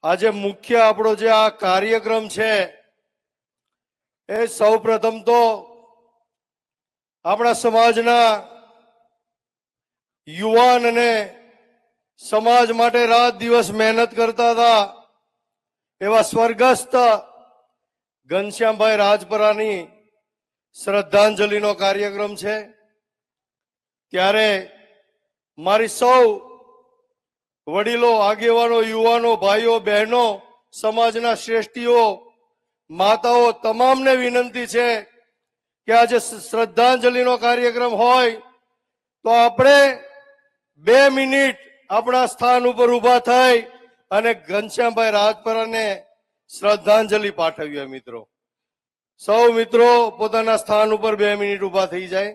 આજે મુખ્ય આપણો જે આ કાર્યક્રમ છે એ સૌપ્રથમ તો આપણા સમાજના યુવાન અને સમાજ માટે રાત દિવસ મહેનત કરતા હતા એવા સ્વર્ગસ્થ ઘનશ્યામભાઈ રાજપરાની શ્રદ્ધાંજલિનો કાર્યક્રમ છે। ત્યારે મારી સૌ વડીલો, આગેવાનો, યુવાનો, ભાઈઓ, બહેનો, સમાજના શ્રેષ્ઠીઓ, માતાઓ તમામને વિનંતી છે કે આજે શ્રદ્ધાંજલિનો કાર્યક્રમ હોય તો આપણે 2 મિનિટ આપણા સ્થાન ઉપર ઊભા થઈ અને ઘનશ્યામભાઈ રાજપરાને શ્રદ્ધાંજલિ પાઠવીએ। મિત્રો, સૌ મિત્રો પોતાના સ્થાન ઉપર 2 મિનિટ ઊભા થઈ જાય।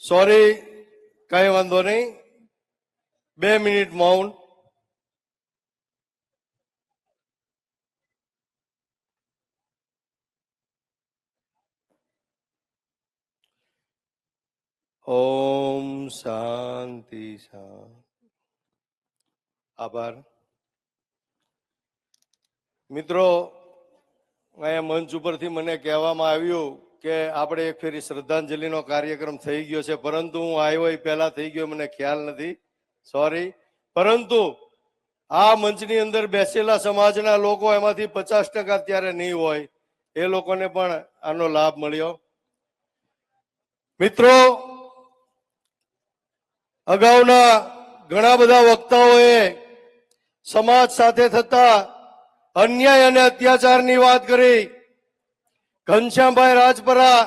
સોરી, કઈ વાંધો નહીં, 2 મિનિટ મૌન। ઓમ શાંતિ શાંતિ। આભાર। મિત્રો, અહીંયા મંચ ઉપરથી મને કહેવામાં આવ્યું કે આપણે એક ફેરી શ્રદ્ધાંજલિનો કાર્યક્રમ થઈ ગયો છે, પરંતુ હું આવ્યો એ પહેલા થઈ ગયો, મને ખ્યાલ નથી, સોરી। પરંતુ આ મંચની અંદર બેસેલા સમાજના લોકો એમાંથી 50% ત્યારે નહીં હોય, એ લોકોને પણ આનો લાભ મળ્યો। મિત્રો, અગાઉના ઘણા બધા વક્તાઓએ સમાજ સાથે થતા અન્યાય અને અત્યાચારની વાત કરી। ઘનશ્યામભાઈ રાજપરા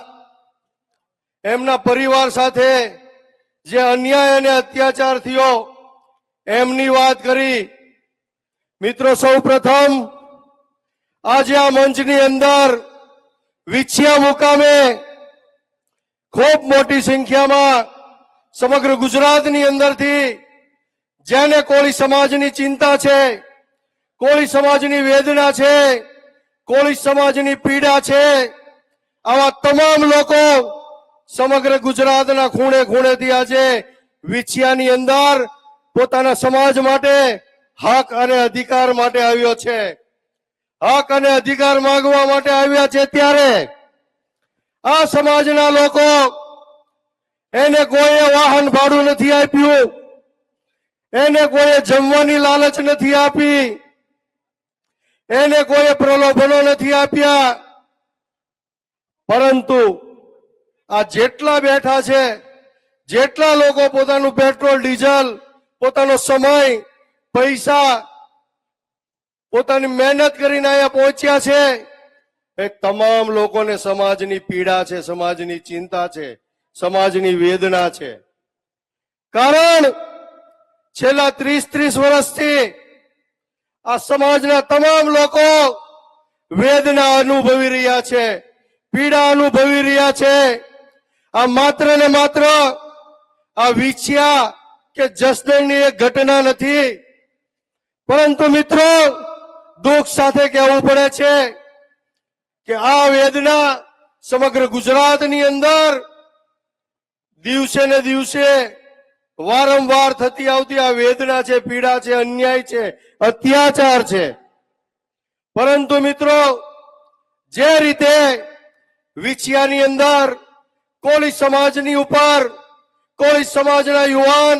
એમના પરિવાર સાથે જે અન્યાય અને અત્યાચાર થયો એમની વાત કરી। મિત્રો, સૌપ્રથમ આજે આ મંચની અંદર વિછિયા મુકામે ખૂબ મોટી સંખ્યામાં સમગ્ર ગુજરાતની અંદરથી જેને કોળી સમાજની ચિંતા છે, કોળી સમાજની વેદના છે, કોળી સમાજની પીડા છે, આવા તમામ લોકો સમગ્ર ગુજરાતના ખૂણે ખૂણેથી આજે વિછિયાની અંદર પોતાના સમાજ માટે હક અને અધિકાર માટે આવ્યો છે, હક અને અધિકાર માંગવા માટે આવ્યા છે। ત્યારે આ સમાજના લોકો, એને કોઈએ વાહન ભાડું નથી આપ્યું, એને કોઈએ જમવાની લાલચ નથી આપી, એને કોઈ પ્રલોભનો નથી આપ્યા, પરંતુ આ જેટલા બેઠા છે, જેટલા લોકો પોતાનું પેટ્રોલ, ડીઝલ, પોતાનો સમય, પૈસા, પોતાની મહેનત કરીને અહીંયા પહોંચ્યા છે, એ તમામ લોકોને સમાજની પીડા છે, સમાજની ચિંતા છે, સમાજની વેદના છે। કારણ છેલ્લા 30 વર્ષથી આ સમાજના તમામ લોકો વેદના અનુભવી રહ્યા છે, પીડા અનુભવી રહ્યા છે। આ માત્ર ને માત્ર આ વિછિયા કે જસદણની એક ઘટના નથી, પરંતુ મિત્રો દુઃખ સાથે કહેવું પડે છે કે આ વેદના સમગ્ર ગુજરાતની અંદર દિવસે ને દિવસે વારંવાર થતી આવતી આ વેદના છે, પીડા છે, અન્યાય છે, અત્યાચાર છે। પરંતુ મિત્રો, જે રીતે વિછિયાની અંદર કોળી સમાજની ઉપર, કોળી સમાજના યુવાન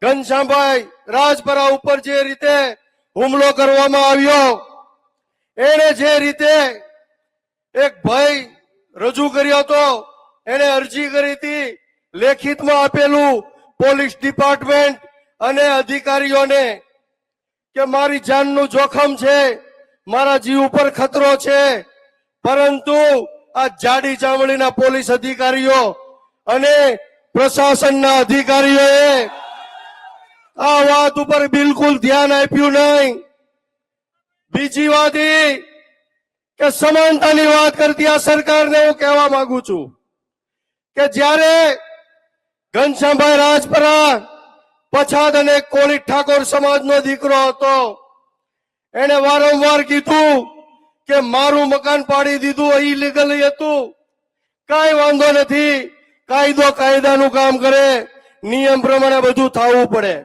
ઘનશ્યામભાઈ રાજપરા ઉપર જે રીતે હુમલો કરવામાં આવ્યો, એને જે રીતે એક ભાઈ રજૂ કર્યો હતો, એને અરજી કરી હતી, લેખિતમાં આપેલું પોલીસ ડિપાર્ટમેન્ટ અને અધિકારીઓને કે મારી જાનનું જોખમ છે, મારા જીવ ઉપર ખતરો છે, પરંતુ આ જાડી ચામડીના પોલીસ અધિકારીઓ અને પ્રશાસનના અધિકારીઓએ આ વાત ઉપર બિલકુલ ધ્યાન આપ્યું નહીં। બીજી વાત એ કે સમાનતાની વાત કરતી આ સરકારને હું કહેવા માંગુ છું કે જ્યારે ઘનશ્યામભાઈ રાજપરા પછાત અને કોળી ઠાકોર સમાજનો દીકરો હતો, એને વારંવાર કીધું કે મારું મકાન પાડી દીધું ઇલીગલી હતું, કાંઈ વાંધો નથી, કાયદો કાયદાનું કામ કરે, નિયમ પ્રમાણે બધું થવું પડે.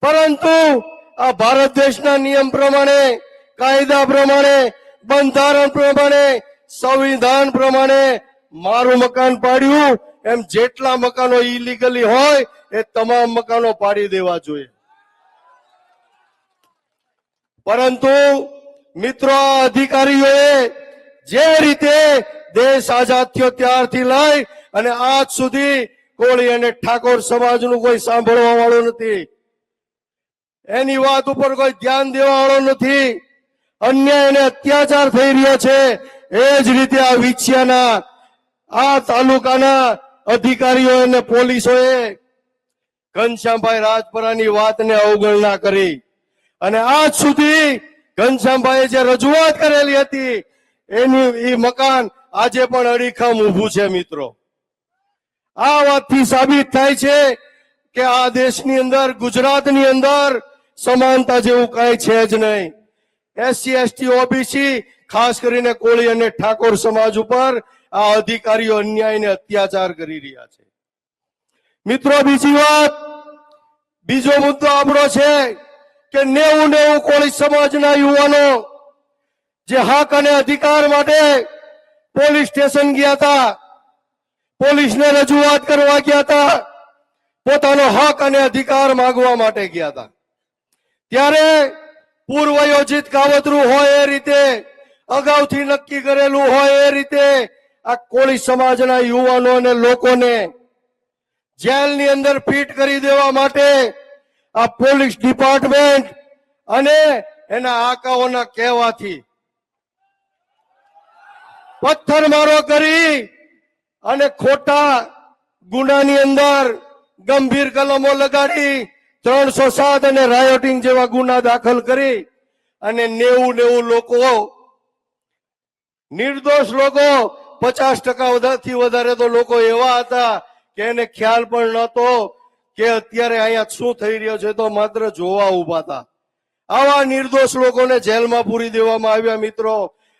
પરંતુ આ ભારત દેશના નિયમ પ્રમાણે, કાયદા પ્રમાણે, બંધારણ પ્રમાણે, સંવિધાન પ્રમાણે મારું મકાન પાડ્યું એમ જેટલા મકાનો ઇલીગલી હોય એ તમામ મકાનો પાડી દેવા જોઈએ. પરંતુ મિત્રો, આ અધિકારીઓએ જે રીતે દેશ આઝાદ થયો ત્યારથી લઈ અને આજ સુધી કોળી અને ઠાકોર સમાજનું કોઈ સાંભળવા વાળું નથી, એની વાત ઉપર કોઈ ધ્યાન દેવા વાળો નથી. અન્યાય અને અત્યાચાર થઈ રહ્યો છે. એ જ રીતે આ વિછિયાના આ તાલુકાના અધિકારીઓ અને પોલીસોએ ઘનશ્યામભાઈ રાજપરાની વાતને અવગણના કરી અને આજ સુધી ઘનશ્યામભાઈએ જે રજૂઆત કરેલી હતી એનું એ મકાન આજે પણ અડીખમ ઊભું છે. મિત્રો, આ વાતથી સાબિત થાય છે કે આ દેશની અંદર, ગુજરાતની અંદર સમાનતા જેવું કઈ છે જ નહીં. એસસી, એસટી, ઓબીસી, ખાસ કરીને કોળી અને ઠાકોર સમાજ ઉપર આ અધિકારીઓ અન્યાય અને અત્યાચાર કરી રહ્યા છે. મિત્રો, બીજી વાત, બીજો મુદ્દો આપણો છે કે 90 કોળી સમાજના યુવાનો જે હક અને અધિકાર માટે પોલીસ સ્ટેશન ગયા હતા, પોલીસને રજૂઆત કરવા ગયા હતા, પોતાનો હક અને અધિકાર માંગવા માટે ગયા હતા, ત્યારે પૂર્વ યોજિત કાવતરું હોય એ રીતે, અગાઉથી નક્કી કરેલું હોય એ રીતે આ કોળી સમાજના યુવાનો અને લોકોને જેલની અંદર ફિટ કરી દેવા માટે આ પોલીસ ડિપાર્ટમેન્ટ અને એના આકાઓના કહેવાથી પથ્થરમારો કરી અને ખોટા ગુનાની અંદર ગંભીર કલમો લગાડી 307 અને રાયોટિંગ જેવા ગુના દાખલ કરી અને 90 લોકો, નિર્દોષ લોકો, 50% થી વધારે તો લોકો એવા હતા કે એને ખ્યાલ પણ નહોતો કે અત્યારે અહીંયા શું થઈ રહ્યો છે, તો માત્ર જોવા ઉભા હતા. આવા નિર્દોષ લોકોને જેલમાં પૂરી દેવામાં આવ્યા. મિત્રો,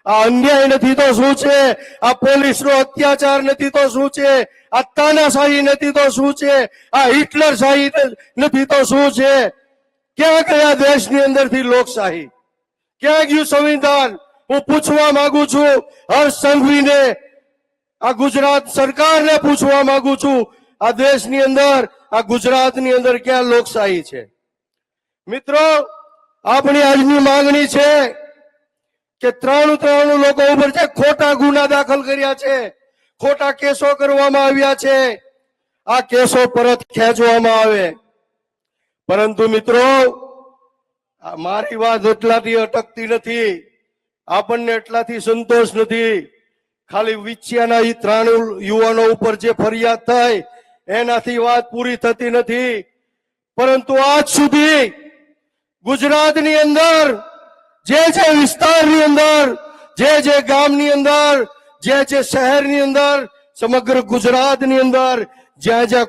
આ અન્યાય નથી તો શું છે? આ પોલીસનો અત્યાચાર નથી તો શું છે? આ તાનાશાહી નથી તો શું છે? આ હિટલરશાહી નથી તો શું છે? ક્યાં ગયા દેશની અંદરથી લોકશાહી? ક્યાં ગયું સંવિધાન? હું પૂછવા માંગુ છું હર્ષ સંઘવીને, આ ગુજરાત સરકારને પૂછવા માંગુ છું, આ દેશની અંદર, આ ગુજરાતની અંદર ક્યાં લોકશાહી છે? મિત્રો, આપણી આજની માંગણી છે કે 93 લોકો ઉપર જે ખોટા ગુના દાખલ કર્યા છે, ખોટા કેસો કરવામાં આવ્યા છે, આ કેસો પરત ખેંચવામાં આવે. પરંતુ મિત્રો, મારી વાત એટલાથી અટકતી નથી, આપણને એટલાથી સંતોષ નથી. ખાલી વિછિયાના 93 યુવાનો ઉપર જે ફરિયાદ થઈ એનાથી વાત પૂરી થતી નથી. પરંતુ આજ સુધી ગુજરાતની અંદર જે વિસ્તારની અંદર, જે ગામની અંદર, જે શહેરની અંદર, સમગ્ર ગુજરાતની અંદર જ્યાં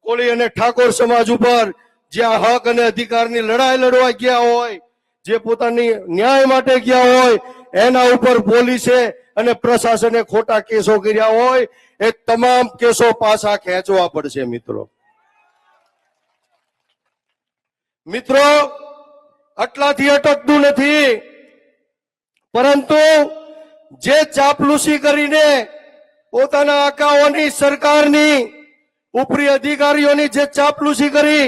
કોળી અને ઠાકોર સમાજ ઉપર જ્યાં હક અને અધિકારની લડાઈ લડવા ગયા હોય, જે પોતાની ન્યાય માટે ગયા હોય, એના ઉપર પોલીસે અને પ્રશાસને ખોટા કેસો કર્યા હોય, એ તમામ કેસો પાછા ખેંચવા પડશે. મિત્રો, આટલાથી અટકતું નથી, પરંતુ જે ચાપલુસી કરીને પોતાના આકાઓની, સરકારની, ઉપરી અધિકારીઓની જે ચાપલુસી કરી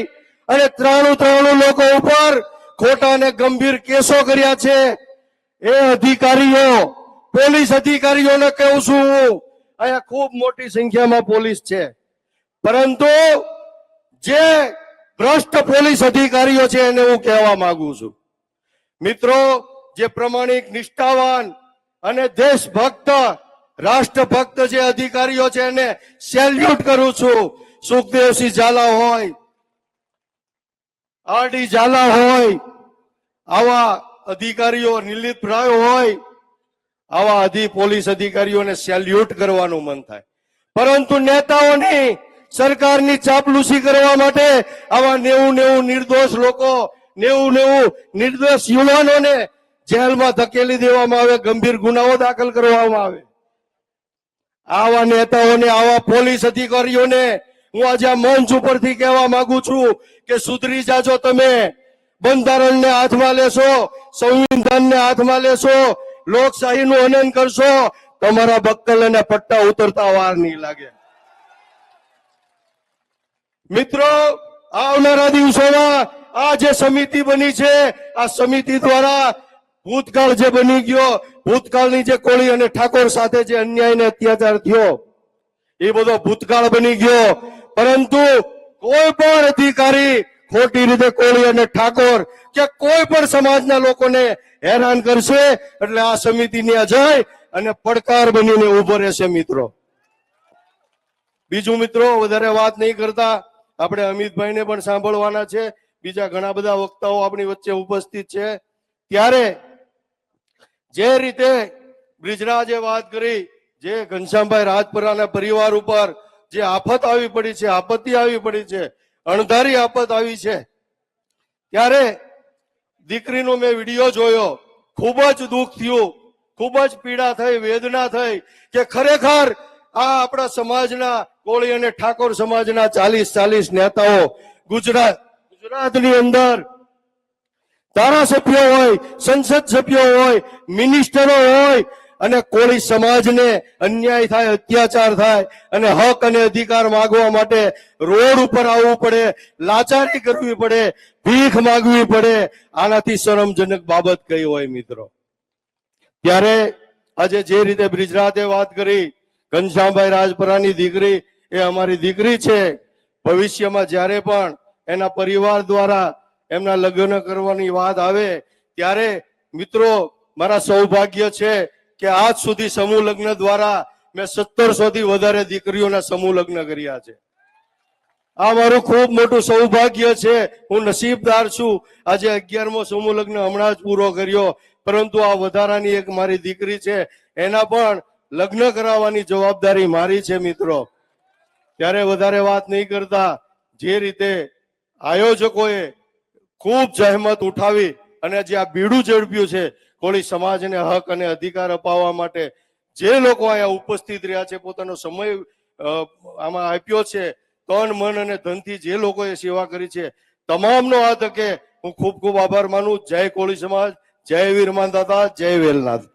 અને 93 લોકો ઉપર ખોટા અને ગંભીર કેસો કર્યા છે, એ અધિકારીઓ, પોલીસ અધિકારીઓને કહું છું હું, અહીંયા ખૂબ મોટી સંખ્યામાં પોલીસ છે, પરંતુ જે ભ્રષ્ટ પોલીસ અધિકારીઓ છે એને હું કહેવા માંગુ છું. મિત્રો, જે પ્રમાણિક, નિષ્ઠાવાન અને દેશભક્ત, રાષ્ટ્રભક્ત જે અધિકારીઓ છે એને સેલ્યુટ કરું છું. સુખદેવસિંહ ઝાલા હોય, આરડી ઝાલા હોય, આવા અધિકારીઓ, નિલીતભાઈ હોય, આવા પોલીસ અધિકારીઓને સેલ્યુટ કરવાનું મન થાય. પરંતુ નેતાઓની, સરકારની ચાપલુસી કરવા માટે આવા 90 નિર્દોષ લોકો, 90 નિર્દોષ યુવાનોને જેલમાં ધકેલી દેવામાં આવે, ગંભીર ગુનાઓ દાખલ કરવામાં આવે. આવા નેતાઓને, આવા પોલીસ અધિકારીઓને હું આજે આ મંચ ઉપરથી કહેવા માંગુ છું કે સુધરી જાજો. તમે બંધારણને હાથમાં લેશો, સંવિધાનને હાથમાં લેશો, લોકશાહીનું હનન કરશો, તમારા બક્કલ અને પટ્ટા ઉતરતા વાર નહીં લાગે. મિત્રો, આવનારા દિવસોમાં આ જે સમિતિ બની છે, આ સમિતિ દ્વારા ભૂતકાળ જે બની ગયો, ભૂતકાળની જે કોળી અને ઠાકોર સાથે જે અન્યાય અને અત્યાચાર થયો, એ બધો ભૂતકાળ બની ગયો. પરંતુ કોઈ પણ અધિકારી ખોટી રીતે કોળી અને ઠાકોર કે કોઈ પણ સમાજના લોકોને હેરાન કરશે એટલે આ સમિતિની આ જય અને પડકાર બનીને ઉભો રહેશે. મિત્રો, બીજું મિત્રો, વધારે વાત નહીં કરતા, આપણે અમિતભાઈને પણ સાંભળવાના છે. બીજા ઘણા બધા વક્તાઓ આપણી વચ્ચે ઉપસ્થિત છે. ત્યારે જે રીતે બ્રિજરાજે વાત કરી, જે ઘનશ્યામભાઈ રાજપરાના પરિવાર ઉપર જે આફત આવી પડી છે, આપત્તિ આવી પડી છે, અણધારી આફત આવી છે, ત્યારે દીકરીનો મેં વિડીયો જોયો, ખૂબ જ દુઃખ થયું, ખૂબ જ પીડા થઈ, વેદના થઈ કે ખરેખર આ આપણા સમાજના કોળી અને ઠાકોર સમાજના 40 નેતાઓ ગુજરાતની અંદર ધારાસભ્યો હોય, સંસદ સભ્યો હોય, મિનિસ્ટરો હોય અને કોળી સમાજને અન્યાય થાય, અત્યાચાર થાય અને હક અને અધિકાર માંગવા માટે રોડ ઉપર આવવું પડે, લાચારી કરવી પડે, ભીખ માંગવી પડે. આનાથી શરમજનક બાબત કઈ હોય? મિત્રો, ત્યારે આજે જે રીતે બ્રિજરાતે વાત કરી, ઘનશ્યામભાઈ રાજપરાની દીકરી એ અમારી દીકરી છે. ભવિષ્યમાં જ્યારે પણ એના પરિવાર દ્વારા એમના લગ્ન કરવાની વાત આવે ત્યારે મિત્રો, મારા સૌભાગ્ય છે કે આજ સુધી સમૂહ લગ્ન દ્વારા મેં 1700 થી વધારે દીકરીઓના સમૂહ લગ્ન કર્યા છે. આ મારું ખૂબ મોટું સૌભાગ્ય છે. હું નસીબદાર છું. આજે 11મો સમૂહ લગ્ન હમણાં જ પૂરો કર્યો, પરંતુ આ વધારાની એક મારી દીકરી છે, એના પણ લગ્ન કરાવવાની જવાબદારી મારી છે. મિત્રો, ત્યારે વધારે વાત નહીં કરતા, જે રીતે આયોજકોએ ખૂબ જહેમત ઉઠાવી અને જે આ બીડું ઝડપ્યું છે કોળી સમાજને હક અને અધિકાર અપાવવા માટે, જે લોકો અહીંયા ઉપસ્થિત રહ્યા છે, પોતાનો સમય આમાં આપ્યો છે, તન મન અને ધનથી જે લોકોએ સેવા કરી છે, તમામનો આ તકે હું ખૂબ ખૂબ આભાર માનું. જય કોળી સમાજ, જય વીર માંધાતા, જય વેલનાથ.